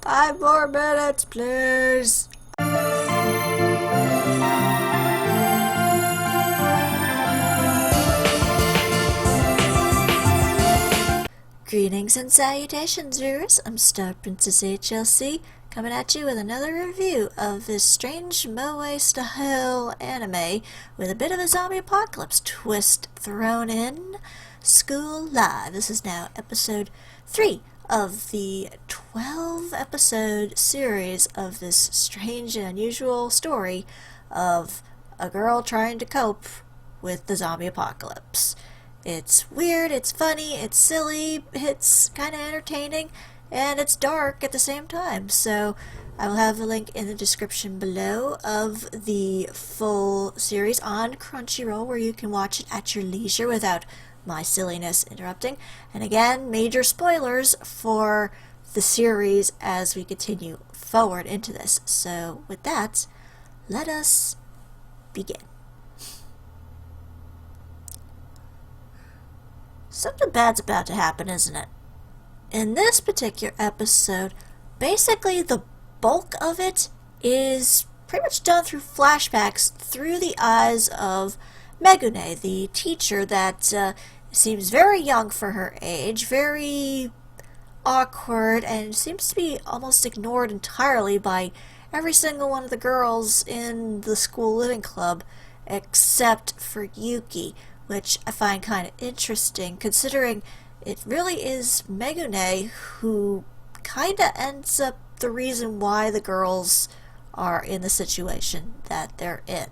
5 more minutes, please. Greetings and salutations, viewers. I'm StarPrincessHLC, coming at you with another review of this strange moe-style anime with a bit of a zombie apocalypse twist thrown in. School Live. This is now episode 3 of the 12-episode series of this strange and unusual story of a girl trying to cope with the zombie apocalypse. It's weird, it's funny, it's silly, it's kind of entertaining, and it's dark at the same time. So I will have a link in the description below of the full series on Crunchyroll where you can watch it at your leisure without my silliness interrupting. And again, major spoilers for the series as we continue forward into this. So with that, let us begin. Something bad's about to happen, isn't it? In this particular episode, basically the bulk of it is pretty much done through flashbacks through the eyes of Megune, the teacher that seems very young for her age, very awkward, and seems to be almost ignored entirely by every single one of the girls in the school living club except for Yuki, which I find kind of interesting considering it really is Megune who kind of ends up the reason why the girls are in the situation that they're in.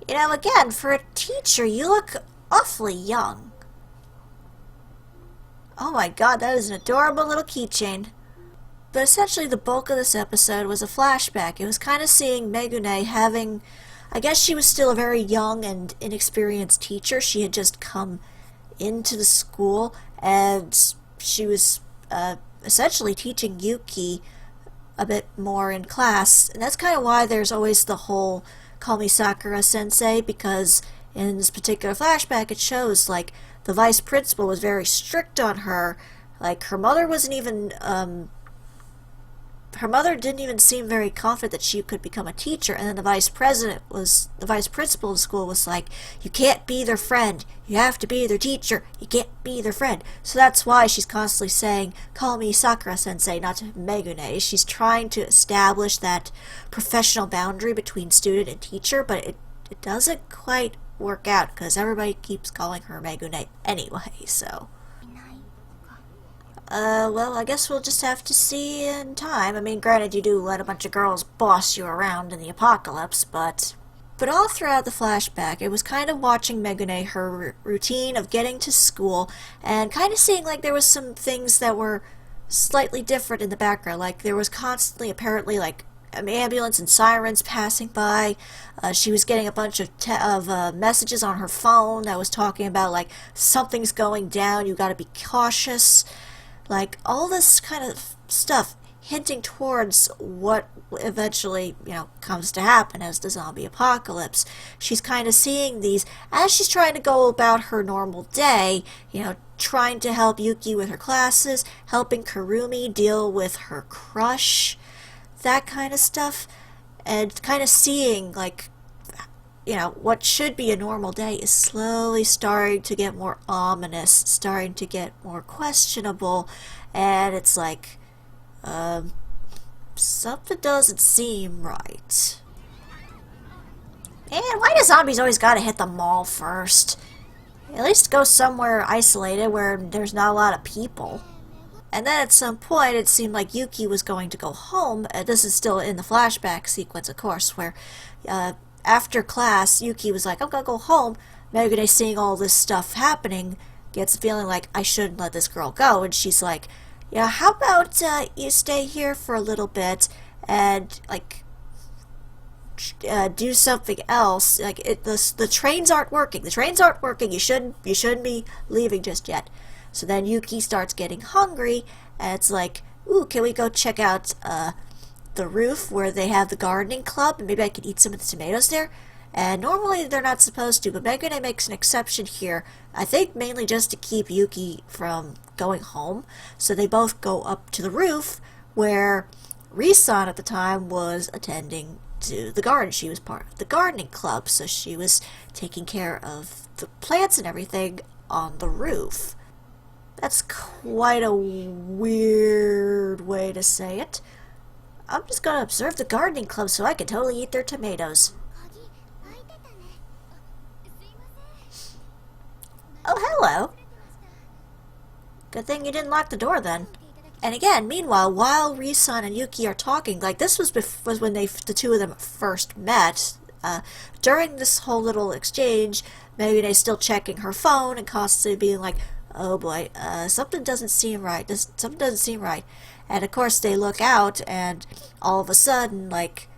You know, again, for a teacher, you look awfully young. Oh my god, that is an adorable little keychain. But essentially the bulk of this episode was a flashback. It was kind of seeing Megune having, I guess she was still a very young and inexperienced teacher. She had just come into the school and she was essentially teaching Yuki a bit more in class. And that's kind of why there's always the whole call me Sakura sensei, because in this particular flashback it shows like the vice principal was very strict on her. Like her mother wasn't even her mother didn't even seem very confident that she could become a teacher, and then the vice principal of the school was like, you can't be their friend, you have to be their teacher, you can't be their friend. So that's why she's constantly saying, call me Sakura sensei, not Megune. She's trying to establish that professional boundary between student and teacher, but it doesn't quite work out because everybody keeps calling her Megune anyway, so well, I guess we'll just have to see in time. I mean, granted, you do let a bunch of girls boss you around in the apocalypse, but all throughout the flashback, it was kind of watching Megune, her routine of getting to school, and kind of seeing like there was some things that were slightly different in the background. Like there was constantly, apparently, like an ambulance and sirens passing by. She was getting a bunch of messages on her phone that was talking about like something's going down, you gotta be cautious. Like, all this kind of stuff hinting towards what eventually, comes to happen as the zombie apocalypse. She's kind of seeing these as she's trying to go about her normal day, trying to help Yuki with her classes, helping Kurumi deal with her crush, that kind of stuff, and kind of seeing, like, what should be a normal day is slowly starting to get more ominous, starting to get more questionable, and it's like, something doesn't seem right. And why do zombies always gotta hit the mall first? At least go somewhere isolated where there's not a lot of people. And then at some point it seemed like Yuki was going to go home. This is still in the flashback sequence, of course, where after class, Yuki was like, I'm gonna go home. Megune, seeing all this stuff happening, gets the feeling like, I shouldn't let this girl go. And she's like, how about you stay here for a little bit and, like, do something else. Like, the trains aren't working. The trains aren't working. You shouldn't be leaving just yet. So then Yuki starts getting hungry, and it's like, ooh, can we go check out the roof where they have the gardening club, and maybe I could eat some of the tomatoes there? And normally they're not supposed to, but Megune makes an exception here, I think mainly just to keep Yuki from going home. So they both go up to the roof where Risan at the time was attending to the garden. She was part of the gardening club, so she was taking care of the plants and everything on the roof. That's quite a weird way to say it. I'm just gonna observe the gardening club so I can totally eat their tomatoes. Oh, hello. Good thing you didn't lock the door then. And again, meanwhile, while Risan and Yuki are talking, like this was when the two of them first met. During this whole little exchange, Megune's still checking her phone and constantly being like, "Oh boy, something doesn't seem right. Something doesn't seem right." And of course, they look out, and all of a sudden, like,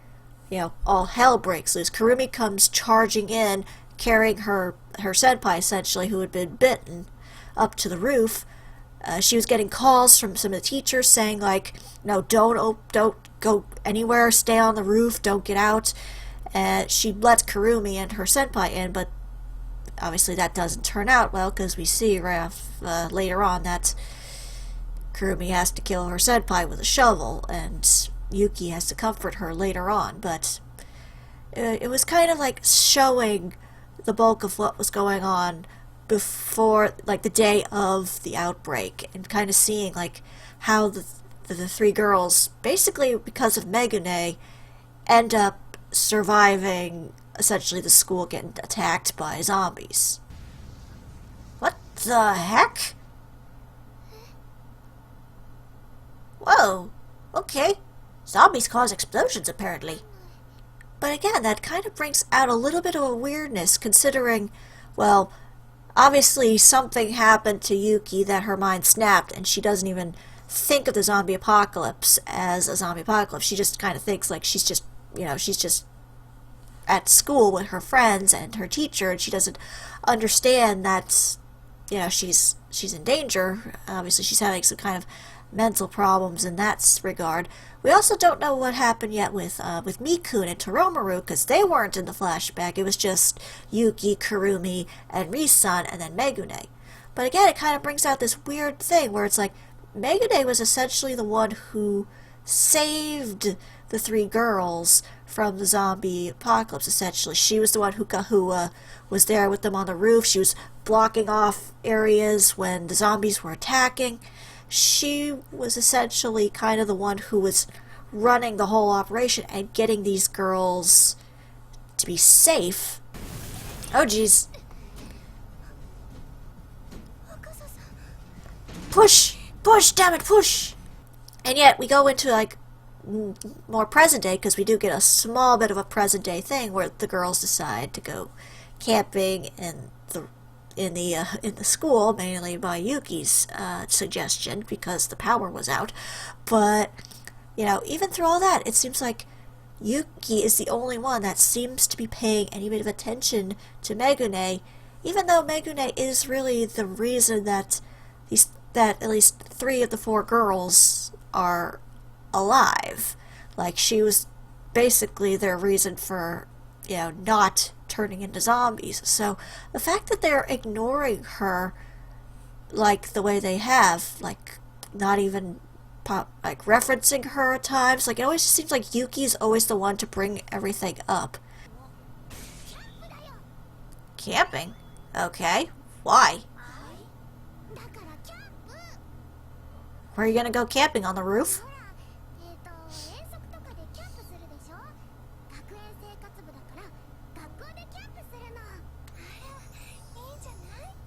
all hell breaks loose. Kurumi comes charging in, carrying her senpai, essentially, who had been bitten, up to the roof. She was getting calls from some of the teachers saying, like, "No, don't go anywhere. Stay on the roof. Don't get out." And she lets Kurumi and her senpai in, but obviously that doesn't turn out well, because we see right off, later on that Kurumi has to kill her senpai with a shovel, and Yuki has to comfort her later on. But it was kind of like showing the bulk of what was going on before, like, the day of the outbreak, and kind of seeing, like, how the three girls, basically because of Megune, end up surviving, essentially, the school getting attacked by zombies. What the heck? Whoa, okay. Zombies cause explosions, apparently. But again, that kind of brings out a little bit of a weirdness, considering, well, obviously something happened to Yuki that her mind snapped, and she doesn't even think of the zombie apocalypse as a zombie apocalypse. She just kind of thinks like she's just at school with her friends and her teacher, and she doesn't understand that, she's in danger. Obviously, she's having some kind of mental problems in that regard. We also don't know what happened yet with Mikun and Toromaru, because they weren't in the flashback. It was just Yuki, Kurumi, and Risan, and then Megune. But again, it kind of brings out this weird thing where it's like Megune was essentially the one who saved the three girls from the zombie apocalypse, essentially. She was the one who was there with them on the roof. She was blocking off areas when the zombies were attacking. She was essentially kind of the one who was running the whole operation and getting these girls to be safe. Oh, jeez. Push! Push, damn it, push! And yet, we go into, like, more present day, because we do get a small bit of a present day thing where the girls decide to go camping in the school, mainly by Yuki's suggestion, because the power was out. But, even through all that, it seems like Yuki is the only one that seems to be paying any bit of attention to Megune, even though Megune is really the reason that at least 3 of the 4 girls are alive. Like, she was basically their reason for, not turning into zombies. So the fact that they're ignoring her like the way they have, like not even referencing her at times, like it always just seems like Yuki's always the one to bring everything up. Camping? Okay. Why? Where are you gonna go camping? On the roof?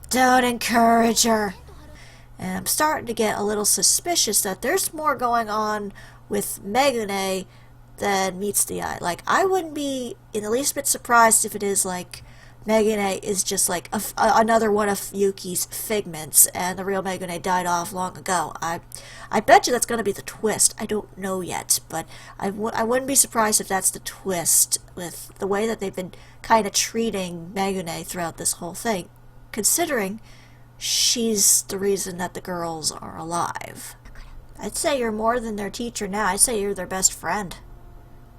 Don't encourage her. And I'm starting to get a little suspicious that there's more going on with Megune than meets the eye. Like, I wouldn't be in the least bit surprised if it is like Megune is just like another one of Yuki's figments, and the real Megune died off long ago. I bet you that's going to be the twist. I don't know yet, but I wouldn't be surprised if that's the twist with the way that they've been kind of treating Megune throughout this whole thing, considering she's the reason that the girls are alive. I'd say you're more than their teacher now. I'd say you're their best friend,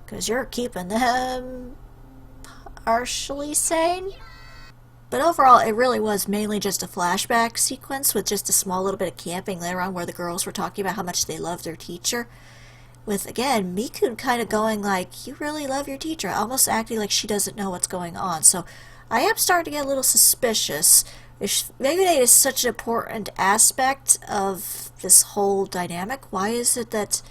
because you're keeping them partially sane. But overall, it really was mainly just a flashback sequence with just a small little bit of camping later on where the girls were talking about how much they loved their teacher. with, again, Miku kind of going like, you really love your teacher, almost acting like she doesn't know what's going on. So I am starting to get a little suspicious. If Megane is such an important aspect of this whole dynamic, why is it that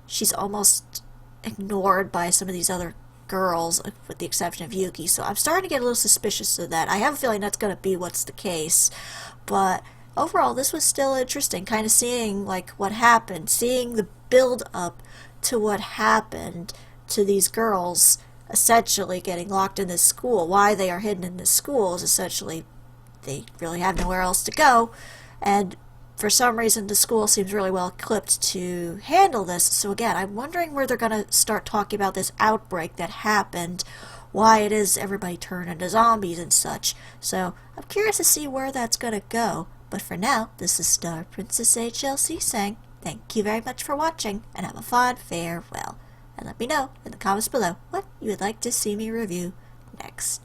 she's almost ignored by some of these other girls, with the exception of Yuki? So I'm starting to get a little suspicious of that. I have a feeling that's going to be what's the case, but overall this was still interesting, kind of seeing like what happened, seeing the build up to what happened to these girls essentially getting locked in this school. Why they are hidden in this school is essentially they really have nowhere else to go, and for some reason the school seems really well equipped to handle this. So again, I'm wondering where they're going to start talking about this outbreak that happened, why it is everybody turned into zombies and such. So I'm curious to see where that's going to go. But for now, this is StarPrincessHLC saying thank you very much for watching, and have a fond farewell. And let me know in the comments below what you would like to see me review next.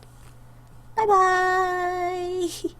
Bye bye!